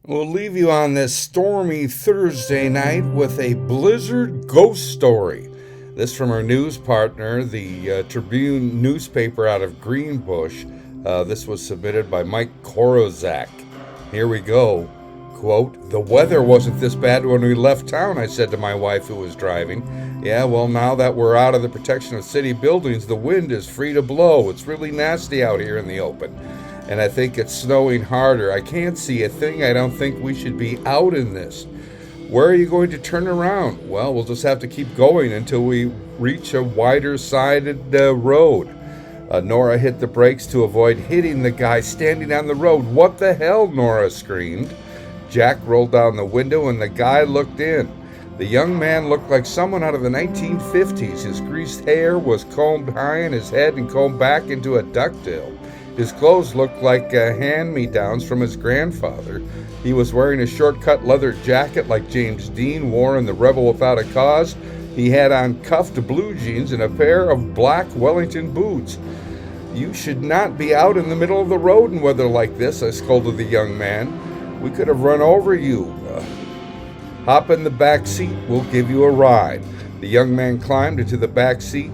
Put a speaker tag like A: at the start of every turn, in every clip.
A: We'll leave you on this stormy Thursday night with a blizzard ghost story. This from our news partner, the Tribune newspaper out of Greenbush. This was submitted by Mike Korozak. Here we go. Quote, "The weather wasn't this bad when we left town," I said to my wife who was driving. "Yeah, well, now that we're out of the protection of city buildings, the wind is free to blow. It's really nasty out here in the open. And I think it's snowing harder. I can't see a thing. I don't think we should be out in this." "Where are you going to turn around?" "Well, we'll just have to keep going until we reach a wider-sided road." Nora hit the brakes to avoid hitting the guy standing on the road. "What the hell?" Nora screamed. Jack rolled down the window and the guy looked in. The young man looked like someone out of the 1950s. His greased hair was combed high in his head and combed back into a ducktail. His clothes looked like hand-me-downs from his grandfather. He was wearing a short-cut leather jacket like James Dean wore in The Rebel Without a Cause. He had on cuffed blue jeans and a pair of black Wellington boots. "You should not be out in the middle of the road in weather like this," I scolded the young man. "We could have run over you. Hop in the back seat. We'll give you a ride." The young man climbed into the back seat.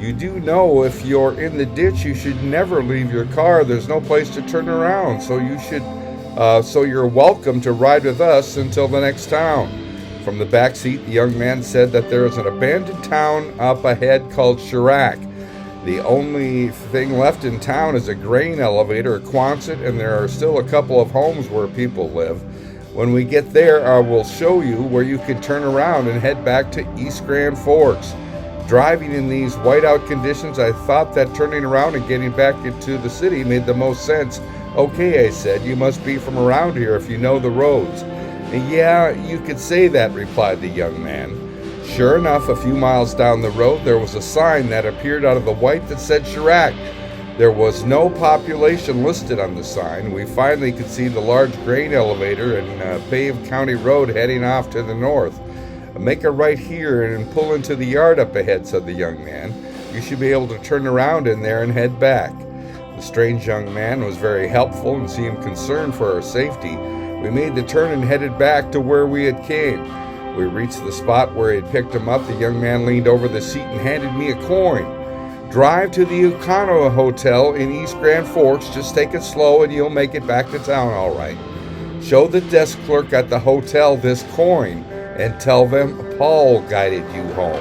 A: "You do know if you're in the ditch, you should never leave your car. There's no place to turn around, so you're welcome to ride with us until the next town." From the back seat, the young man said that there is an abandoned town up ahead called SHERACK. The only thing left in town is a grain elevator, a Quonset, and there are still a couple of homes where people live. When we get there, I will show you where you can turn around and head back to East Grand Forks. Driving in these whiteout conditions, I thought that turning around and getting back into the city made the most sense. "Okay," I said, "you must be from around here if you know the roads." "Yeah, you could say that," replied the young man. Sure enough, a few miles down the road, there was a sign that appeared out of the white that said SHERACK. There was no population listed on the sign. We finally could see the large grain elevator and Bay County Road heading off to the north. "Make a right here and pull into the yard up ahead," said the young man. "You should be able to turn around in there and head back." The strange young man was very helpful and seemed concerned for our safety. We made the turn and headed back to where we had came. We reached the spot where he had picked him up. The young man leaned over the seat and handed me a coin. "Drive to the Econo Hotel in East Grand Forks. Just take it slow and you'll make it back to town all right. Show the desk clerk at the hotel this coin and tell them Paul guided you home."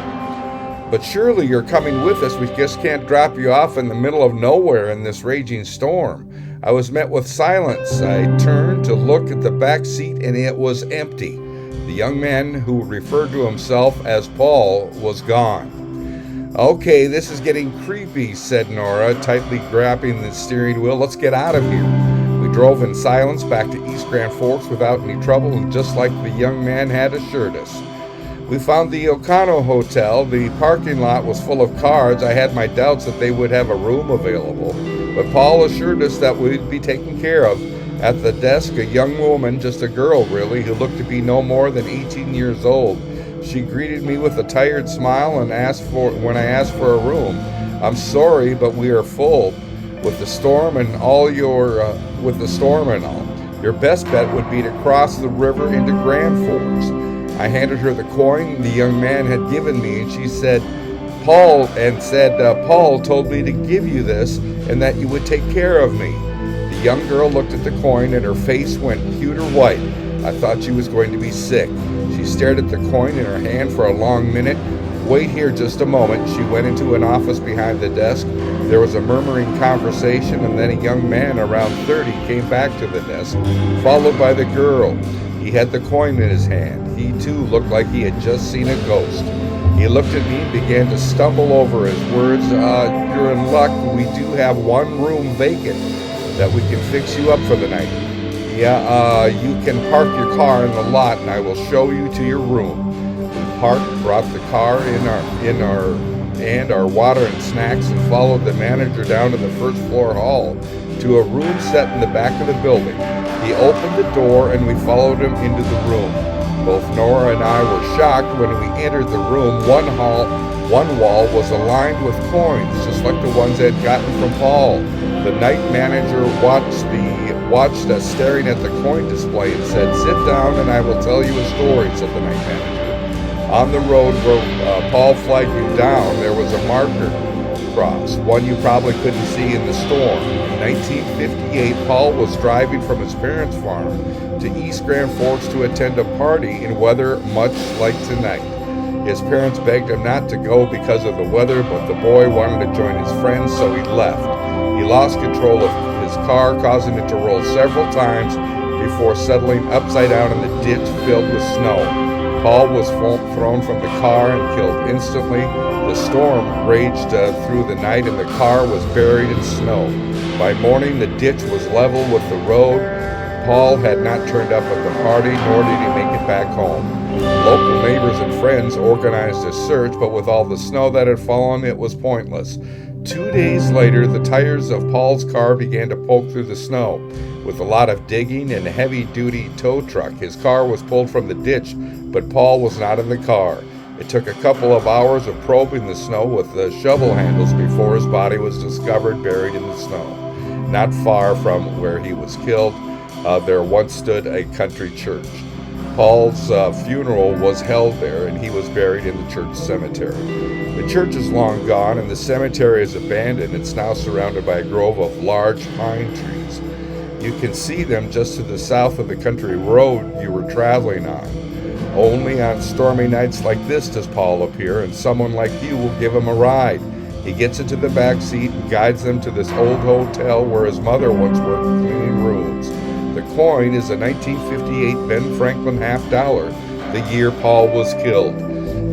A: "But surely you're coming with us. We just can't drop you off in the middle of nowhere in this raging storm." I was met with silence. I turned to look at the back seat and it was empty. The young man who referred to himself as Paul was gone. "Okay, this is getting creepy," said Nora, tightly grabbing the steering wheel. "Let's get out of here." We drove in silence back to East Grand Forks without any trouble, and just like the young man had assured us. We found the Econo Hotel. The parking lot was full of cars. I had my doubts that they would have a room available, but Paul assured us that we'd be taken care of. At the desk, a young woman, just a girl really, who looked to be no more than 18 years old. She greeted me with a tired smile and when I asked for a room, "I'm sorry, but we are full. With the storm and all, your best bet would be to cross the river into Grand Forks." I handed her the coin the young man had given me, and she said, Paul told me to give you this and that you would take care of me." The young girl looked at the coin and her face went pewter white. I thought she was going to be sick. She stared at the coin in her hand for a long minute. "Wait here just a moment." She went into an office behind the desk. There was a murmuring conversation, and then a young man around 30 came back to the desk, followed by the girl. He had the coin in his hand. He too looked like he had just seen a ghost. He looked at me and began to stumble over his words. "You're in luck. We do have one room vacant that we can fix you up for the night. You can park your car in the lot and I will show you to your room." We parked, brought the car and our water and snacks, and followed the manager down to the first floor hall to a room set in the back of the building. He opened the door and we followed him into the room. Both Nora and I were shocked when we entered the room. One wall was aligned with coins, just like the ones they had gotten from Paul. The night manager watched the watched us staring at the coin display and said, "Sit down and I will tell you a story," said the night manager. On the road where Paul flagged you down, there was a marker cross, one you probably couldn't see in the storm. In 1958, Paul was driving from his parents' farm to East Grand Forks to attend a party in weather much like tonight. His parents begged him not to go because of the weather, but the boy wanted to join his friends, so he left. He lost control of his car, causing it to roll several times before settling upside down in the ditch filled with snow. Paul was thrown from the car and killed instantly. The storm raged through the night and the car was buried in snow. By morning, the ditch was level with the road. Paul had not turned up at the party, nor did he make it back home. Local neighbors and friends organized a search, but with all the snow that had fallen, it was pointless. 2 days later, the tires of Paul's car began to poke through the snow. With a lot of digging and a heavy-duty tow truck, his car was pulled from the ditch, but Paul was not in the car. It took a couple of hours of probing the snow with the shovel handles before his body was discovered buried in the snow. Not far from where he was killed, there once stood a country church. Paul's funeral was held there, and he was buried in the church cemetery. The church is long gone, and the cemetery is abandoned. It's now surrounded by a grove of large pine trees. You can see them just to the south of the country road you were traveling on. Only on stormy nights like this does Paul appear, and someone like you will give him a ride. He gets into the back seat and guides them to this old hotel where his mother once worked cleaning rooms. The coin is a 1958 Ben Franklin $50, the year Paul was killed.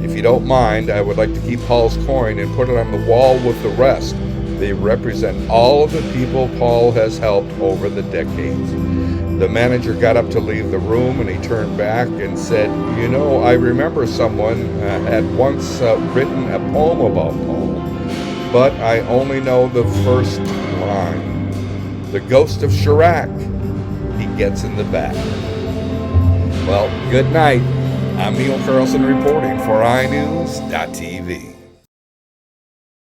A: If you don't mind, I would like to keep Paul's coin and put it on the wall with the rest. They represent all of the people Paul has helped over the decades. The manager got up to leave the room, and he turned back and said, "You know, I remember someone had once written a poem about Paul, but I only know the first line. The ghost of SHERACK, he gets in the back." Well, good night. I'm Neil Carlson reporting for iNewZ.TV.